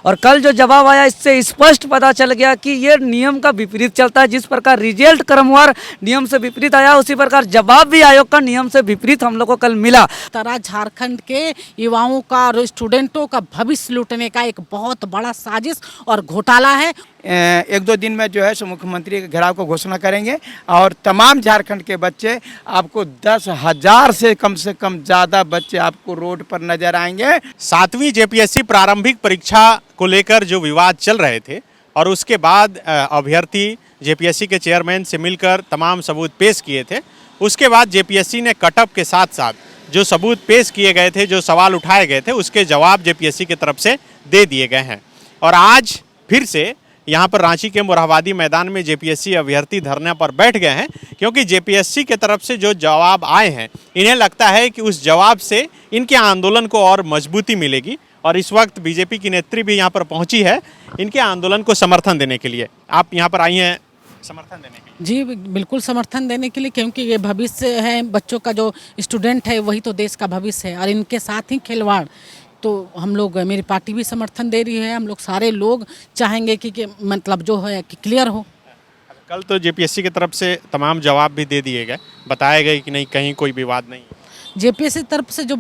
और कल जो जवाब आया इससे स्पष्ट पता चल गया कि ये नियम का विपरीत चलता है। जिस प्रकार रिजल्ट क्रमवार नियम से विपरीत आया, उसी प्रकार जवाब भी आयोग का नियम से विपरीत हम लोग को कल मिला। तरह झारखंड के युवाओं का और स्टूडेंटों का भविष्य लूटने का एक बहुत बड़ा साजिश और घोटाला है। एक दो दिन में जो है सो मुख्यमंत्री के घेराव को घोषणा करेंगे और तमाम झारखंड के बच्चे आपको 10,000 से कम ज़्यादा बच्चे आपको रोड पर नजर आएंगे। 7वीं जेपीएससी प्रारंभिक परीक्षा को लेकर जो विवाद चल रहे थे और उसके बाद अभ्यर्थी जेपीएससी के चेयरमैन से मिलकर तमाम सबूत पेश किए थे, उसके बाद जेपीएससी ने कटअप के साथ साथ जो सबूत पेश किए गए थे, जो सवाल उठाए गए थे, उसके जवाब जेपीएससी की तरफ से दे दिए गए हैं। और आज फिर से यहाँ पर रांची के मोरहाबादी मैदान में जेपीएससी अभ्यर्थी धरने पर बैठ गए हैं, क्योंकि जेपीएससी के तरफ से जो जवाब आए हैं, इन्हें लगता है कि उस जवाब से इनके आंदोलन को और मजबूती मिलेगी। और इस वक्त बीजेपी की नेत्री भी यहाँ पर पहुँची है इनके आंदोलन को समर्थन देने के लिए। आप यहाँ पर आई हैं समर्थन देने के लिए? जी बिल्कुल समर्थन देने के लिए, क्योंकि ये भविष्य है बच्चों का, जो स्टूडेंट है वही तो देश का भविष्य है और इनके साथ ही खिलवाड़। तो हम लोग, मेरी पार्टी भी समर्थन दे रही है, हम लोग सारे लोग चाहेंगे कि मतलब जो है कि क्लियर हो। कल तो जेपीएससी की तरफ से तमाम जवाब भी दे दिए गए, बताया गया कि नहीं कहीं कोई विवाद नहीं। जेपीएससी तरफ से जो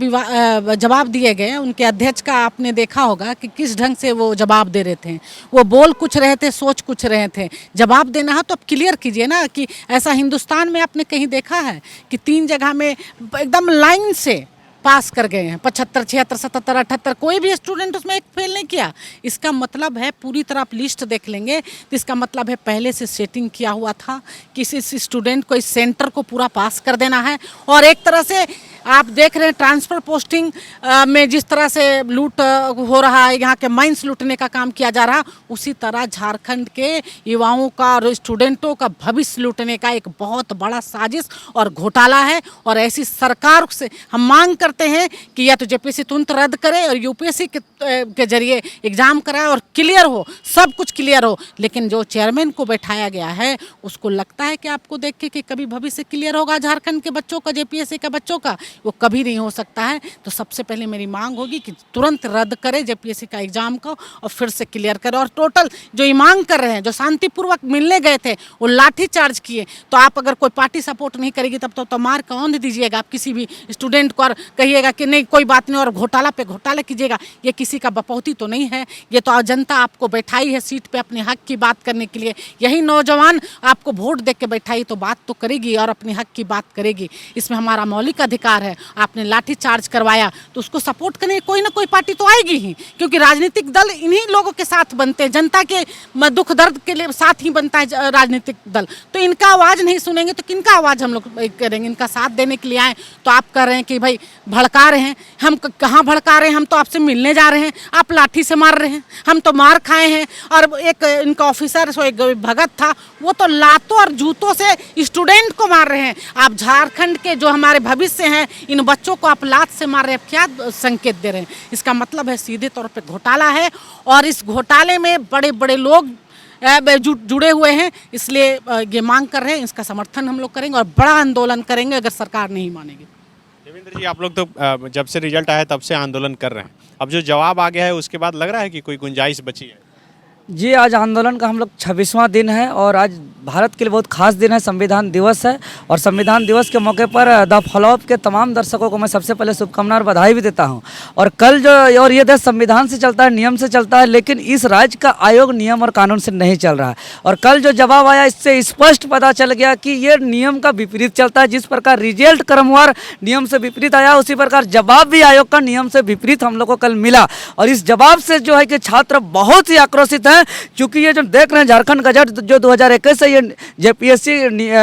जवाब दिए गए, उनके अध्यक्ष का आपने देखा होगा कि किस ढंग से वो जवाब दे रहे थे। वो बोल कुछ रहे थे, सोच कुछ रहे थे। जवाब देना है तो आप क्लियर कीजिए ना, कि ऐसा हिंदुस्तान में आपने कहीं देखा है कि 3 जगह में एकदम लाइन से पास कर गए हैं, 75, 76, 77, 78, कोई भी स्टूडेंट उसमें एक फेल नहीं किया। इसका मतलब है, पूरी तरह आप लिस्ट देख लेंगे तो इसका मतलब है पहले से सेटिंग किया हुआ था, किसी स्टूडेंट को इस सेंटर को पूरा पास कर देना है। और एक तरह से आप देख रहे हैं ट्रांसफ़र पोस्टिंग में जिस तरह से लूट हो रहा है, यहाँ के माइंस लूटने का काम किया जा रहा, उसी तरह झारखंड के युवाओं का और स्टूडेंटों का भविष्य लूटने का एक बहुत बड़ा साजिश और घोटाला है। और ऐसी सरकार से हम मांग करते हैं कि या तो जेपीएससी तुरंत रद्द करे और यूपीएससी के जरिए एग्ज़ाम कराए और क्लियर हो, सब कुछ क्लियर हो। लेकिन जो चेयरमैन को बैठाया गया है, उसको लगता है कि आपको देख के कि कभी भविष्य क्लियर होगा झारखंड के बच्चों का, जेपीएससी का बच्चों का, वो कभी नहीं हो सकता है। तो सबसे पहले मेरी मांग होगी कि तुरंत रद्द करें जेपीएससी का एग्ज़ाम को और फिर से क्लियर करें। और टोटल जो ये मांग कर रहे हैं, जो शांतिपूर्वक मिलने गए थे, वो लाठी चार्ज किए। तो आप अगर कोई पार्टी सपोर्ट नहीं करेगी तब तो मार कौन दीजिएगा आप किसी भी स्टूडेंट को, और कहिएगा कि नहीं कोई बात नहीं और घोटाला पे घोटाला कीजिएगा। ये किसी का बपौती तो नहीं है, ये तो जनता आपको बैठाई है सीट पे अपने हक की बात करने के लिए। यही नौजवान आपको वोट दे के बैठाई तो बात तो करेगी और अपने हक की बात करेगी। इसमें हमारा मौलिक अधिकार है। आपने लाठी चार्ज करवाया तो उसको सपोर्ट करने कोई ना कोई पार्टी तो आएगी ही, क्योंकि राजनीतिक दल इन्हीं लोगों के साथ बनते हैं, जनता के दुख दर्द के लिए साथ ही बनता है राजनीतिक दल। तो इनका आवाज़ नहीं सुनेंगे तो किनका आवाज़ हम लोग करेंगे? इनका साथ देने के लिए आए तो आप कह रहे हैं कि भाई भड़का रहे हैं। हम कहाँ भड़का रहे हैं? हम तो आपसे मिलने जा रहे हैं, आप लाठी से मार रहे हैं। हम तो मार खाए हैं। और एक इनका ऑफिसर, सो एक भगत था, वो तो लातों और जूतों से स्टूडेंट को मार रहे हैं। आप झारखंड के जो हमारे भविष्य हैं, इन बच्चों को आप लात से मार रहे हैं। क्या संकेत दे रहे हैं? इसका मतलब है सीधे तौर पे घोटाला है और इस घोटाले में बड़े बड़े लोग जुड़े हुए हैं। इसलिए ये मांग कर रहे हैं, इसका समर्थन हम लोग करेंगे और बड़ा आंदोलन करेंगे अगर सरकार नहीं मानेगी। देवेंद्र जी, आप लोग तो जब से रिजल्ट आया तब से आंदोलन कर रहे हैं, अब जो जवाब आ गया है उसके बाद लग रहा है कि कोई गुंजाइश बची है? जी, आज आंदोलन का हम लोग 26वां दिन है और आज भारत के लिए बहुत खास दिन है, संविधान दिवस है। और संविधान दिवस के मौके पर द फॉलोअप के तमाम दर्शकों को मैं सबसे पहले शुभकामना और बधाई भी देता हूं। और कल जो, और ये देश संविधान से चलता है, नियम से चलता है, लेकिन इस राज्य का आयोग नियम और कानून से नहीं चल रहा है। और कल जो जवाब आया इससे स्पष्ट पता चल गया कि ये नियम का विपरीत चलता है। जिस प्रकार रिजल्ट क्रमवार नियम से विपरीत आया, उसी प्रकार जवाब भी आयोग का नियम से विपरीत हम लोग को कल मिला। और इस जवाब से जो है कि छात्र बहुत ही आक्रोशित हैं, क्योंकि ये जो देख रहे हैं झारखंड गजट जो 2021 से ये जेपीएससी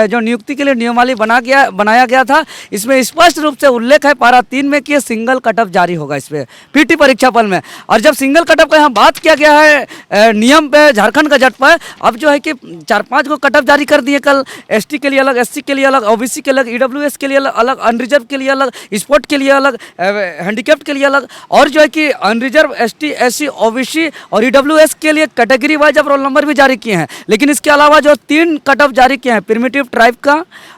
जो नियुक्ति के लिए नियमावली बनाया गया था, इसमें स्पष्ट रूप से उल्लेख है पारा 3 में कि ये सिंगल कटअप जारी होगा इस पे पीटी परीक्षा फल में। और जब सिंगल कटअप का यहाँ बात किया गया है नियम पे झारखंड गजट पर, अब जो है कि 4-5 को कटअप जारी कर दिए कल। एसटी के लिए अलग, एससी के लिए अलग, ओबीसी के अलग, ईडब्ल्यूएस के लिए अलग, अनरिजर्व के लिए अलग, स्पोर्ट के लिए अलग, हैंडीकैप्ड के लिए अलग, और जो है कि अनरिजर्व, एसटी, एससी, ओबीसी और ईडब्ल्यूएस के लिए कैटेगरी वाइज अब रोल नंबर भी जारी किए हैं। लेकिन इसके अलावा जो 3 कटअप जारी किए हैं, प्रिमिटिव ट्राइब का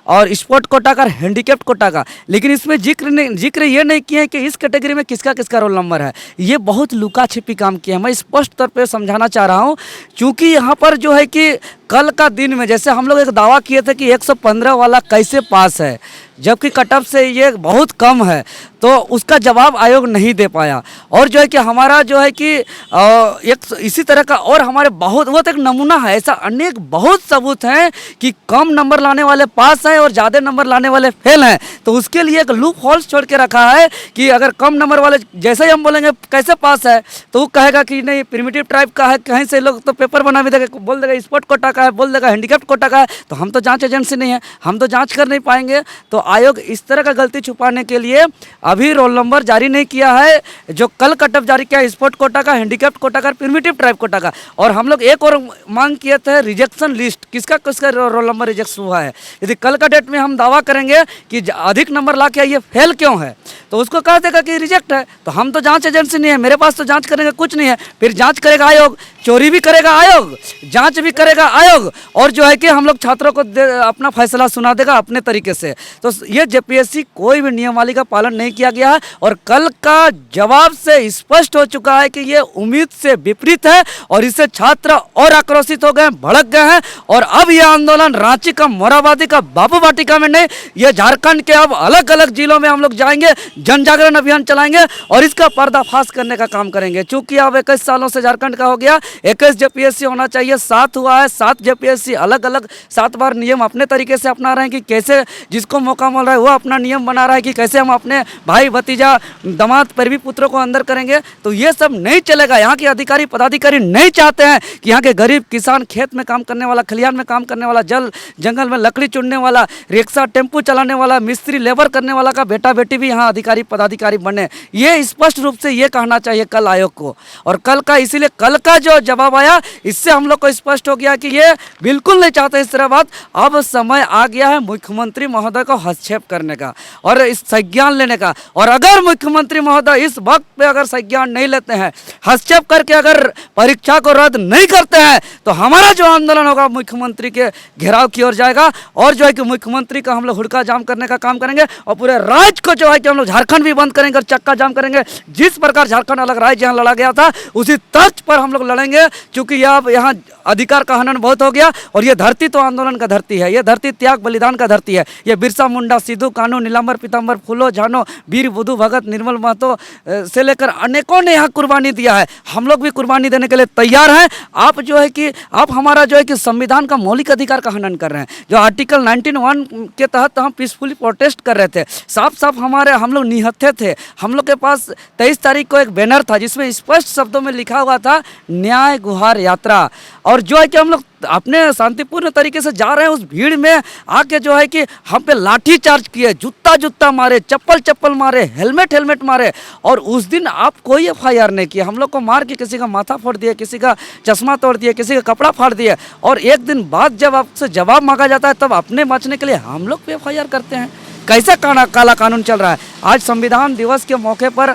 और स्पोर्ट कोटा का, हैंडीकैप्ड कोटा का, लेकिन इसमें जिक्र ये नहीं किया है कि इस कैटेगरी में किसका किसका रोल नंबर है। ये बहुत लुका छिपी काम किया है। मैं स्पष्ट तौर पे समझाना चाह रहा हूँ, क्योंकि यहाँ पर जो है कि कल का दिन में जैसे हम लोग एक दावा किए थे कि 115 वाला कैसे पास है, जबकि कट ऑफ से ये बहुत कम है, तो उसका जवाब आयोग नहीं दे पाया। और जो है कि हमारा जो है कि एक इसी तरह का और हमारे बहुत वो तो एक नमूना है, ऐसा अनेक बहुत सबूत हैं कि कम नंबर लाने वाले पास हैं और ज़्यादा नंबर लाने वाले फेल हैं। तो उसके लिए एक लूप होल्स छोड़ के रखा है कि अगर कम नंबर वाले, जैसे ही हम बोलेंगे कैसे पास है, तो वो कहेगा कि नहीं प्रिमिटिव ट्राइब का है, कहीं से लोग तो पेपर बना भी देगा, बोल देगा स्पोर्ट कोटा का है, बोल देगा हैंडीकैप्ड कोटा का है। तो हम तो जांच एजेंसी नहीं है, हम तो जांच कर नहीं पाएंगे। तो आयोग इस तरह का गलती छुपाने के लिए अभी रोल नंबर जारी नहीं किया है, जो कल कट ऑफ जारी किया स्पोर्ट कोटा का, हैंडीकैप्ड कोटा का, प्रिमिटिव ट्राइब कोटा का। और हम लोग एक और मांग किए थे रिजेक्शन लिस्ट, किसका किसका रोल नंबर रिजेक्ट हुआ है। यदि कल का डेट में हम दावा करेंगे कि अधिक नंबर ला के आइए फेल क्यों है, तो उसको कह देगा कि रिजेक्ट है। तो हम तो जांच एजेंसी नहीं है, मेरे पास तो जांच करने का कुछ नहीं है। फिर जांच करेगा आयोग, चोरी भी करेगा आयोग, जांच भी करेगा आयोग, और जो है कि हम लोग छात्रों को अपना फैसला सुना देगा अपने तरीके से। तो ये जेपीएससी कोई भी नियमावली का पालन नहीं किया गया है, और कल का जवाब से स्पष्ट हो चुका है कि ये उम्मीद से विपरीत है, और इससे छात्र और आक्रोशित हो गए, भड़क गए हैं। और अब यह आंदोलन रांची का, मोराबादी का, बापू वाटिका में नहीं, ये झारखंड के अब अलग अलग जिलों में हम लोग जाएंगे, जन जागरण अभियान चलाएंगे और इसका पर्दाफाश करने का काम करेंगे। चूंकि अब 21 सालों से झारखंड का हो गया, 21 जेपीएससी होना चाहिए, 7 हुआ है, 7 जेपीएससी अलग अलग 7 बार नियम अपने तरीके से अपना रहे हैं कि कैसे जिसको मौका मिल रहा है वो अपना नियम बना रहा है कि कैसे हम अपने भाई भतीजा दामाद पर भी पुत्रों को अंदर करेंगे। तो ये सब नहीं चलेगा। यहाँ के अधिकारी पदाधिकारी नहीं चाहते हैं कि यहाँ के गरीब किसान, खेत में काम करने वाला, खलिहान में काम करने वाला, जंगल में लकड़ी चुनने वाला, रिक्शा टेम्पू चलाने वाला, मिस्त्री लेबर करने वाला का बेटा बेटी भी यहाँ अधिकारी पदाधिकारी बने। ये स्पष्ट रूप से ये कहना चाहिए कल आयोग को। और कल का, इसीलिए कल का जो जवाब आया, इससे हम लोग को स्पष्ट हो गया कि ये बिल्कुल नहीं चाहते इस तरह बात। अब समय आ गया है मुख्यमंत्री महोदय को हस्तक्षेप करने का और इस संज्ञान लेने का। और अगर मुख्यमंत्री महोदय इस वक्त पे अगर संज्ञान नहीं लेते हैं, हस्तक्षेप करके अगर परीक्षा को रद्द नहीं करते हैं, तो हमारा जो आंदोलन होगा मुख्यमंत्री के घेराव की ओर जाएगा। और जो है कि मुख्यमंत्री का हम लोग हुड़का जाम करने का काम करेंगे, और पूरे राज्य को जो है कि हम लोग झारखंड भी बंद करेंगे और चक्का जाम करेंगे। जिस प्रकार झारखंड अलग राज्य यहाँ लड़ा गया था, उसी तर्ज पर हम लोग लड़ेंगे। क्योंकि अब यहाँ अधिकार का हनन बहुत हो गया, और ये धरती तो आंदोलन का धरती है, ये धरती त्याग बलिदान का धरती है। ये बिरसा मुंडा, सिद्धू कानू, नीलांबर पीतांबर, फूलो झानो, वीर बुधु भगत, निर्मल महतो से लेकर अनेकों ने यहाँ कुर्बानी दिया है। हम लोग भी कुर्बानी देने के लिए तैयार हैं। आप जो है कि आप हमारा जो है कि संविधान का मौलिक अधिकार का हनन कर रहे हैं। जो आर्टिकल 19(1) के तहत हम पीसफुली प्रोटेस्ट कर रहे थे, साफ साफ हम लोग निहत्थे थे। हम लोग के पास 23 तारीख को एक बैनर था जिसमें स्पष्ट शब्दों में लिखा हुआ था न्याय गुहार यात्रा। और जो है कि हम लोग अपने शांतिपूर्ण तरीके से जा रहे हैं, उस भीड़ में आके जो है कि हम पे लाठी चार्ज किए, जूता मारे, चप्पल मारे, हेलमेट मारे। और उस दिन आप कोई FIR नहीं किया। हम लोग को मार के किसी का माथा फोड़ दिया, किसी का चश्मा तोड़ दिया, किसी का कपड़ा फाड़ दिया। और एक दिन बाद जब आपसे जवाब मांगा जाता है, तब अपने बचने के लिए हम लोग पे FIR करते हैं। कैसा काला कानून चल रहा है। आज संविधान दिवस के मौके पर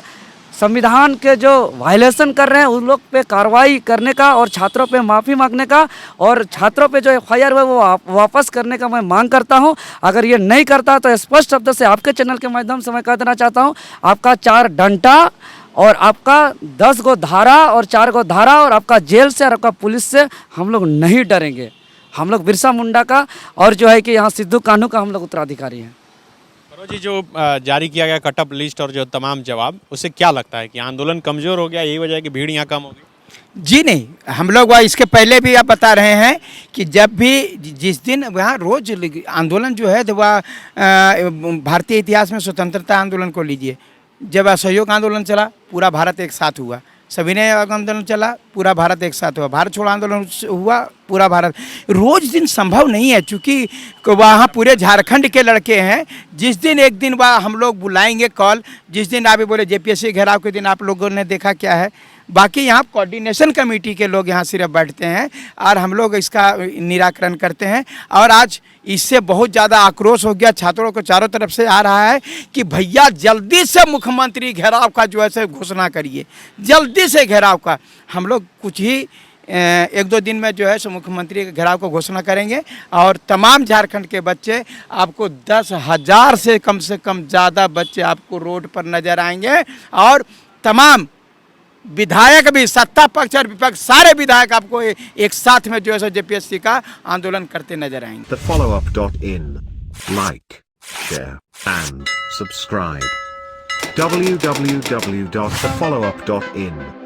संविधान के जो वायलेशन कर रहे हैं उन लोग पे कार्रवाई करने का, और छात्रों पे माफ़ी मांगने का, और छात्रों पे जो FIR है वो वापस करने का मैं मांग करता हूं। अगर ये नहीं करता तो स्पष्ट शब्द से आपके चैनल के माध्यम से मैं कह देना चाहता हूं, आपका 4 डंडा और आपका 10 गो धारा और 4 गो धारा, और आपका जेल से और आपका पुलिस से हम लोग नहीं डरेंगे। हम लोग बिरसा मुंडा का और जो है कि यहाँ सिद्धू कान्हू का हम लोग उत्तराधिकारी हैं। जी, जो जारी किया गया कट ऑफ लिस्ट और जो तमाम जवाब, उससे क्या लगता है कि आंदोलन कमजोर हो गया, यही वजह है कि भीड़ यहाँ कम हो गई? जी नहीं, हम लोग वह इसके पहले भी आप बता रहे हैं कि जब भी जिस दिन वहाँ रोज आंदोलन जो है तो वह भारतीय इतिहास में स्वतंत्रता आंदोलन को लीजिए, जब असहयोग आंदोलन चला पूरा भारत एक साथ हुआ, सविनय आंदोलन चला पूरा भारत एक साथ हुआ, भारत छोड़ो आंदोलन हुआ पूरा भारत। रोज दिन संभव नहीं है, चूँकि वहाँ पूरे झारखंड के लड़के हैं। जिस दिन एक दिन वह हम लोग बुलाएंगे कॉल, जिस दिन आप बोले जेपीएससी घेराव के दिन आप लोगों ने देखा क्या है। बाकी यहाँ कोऑर्डिनेशन कमेटी के लोग यहाँ सिर्फ बैठते हैं और हम लोग इसका निराकरण करते हैं। और आज इससे बहुत ज़्यादा आक्रोश हो गया, छात्रों को चारों तरफ से आ रहा है कि भैया जल्दी से मुख्यमंत्री घेराव का जो है घोषणा करिए, जल्दी से घेराव का। हम लोग कुछ ही एक दो दिन में जो है सो मुख्यमंत्री के घेराव को घोषणा करेंगे और तमाम झारखंड के बच्चे आपको 10,000 से कम ज़्यादा बच्चे आपको रोड पर नजर आएंगे और तमाम विधायक भी, सत्ता पक्ष और विपक्ष सारे विधायक आपको एक साथ में जो है सो जेपीएससी का आंदोलन करते नजर आएंगे। TheFollowUp.in. Like, share, and subscribe. www.thefollowup.in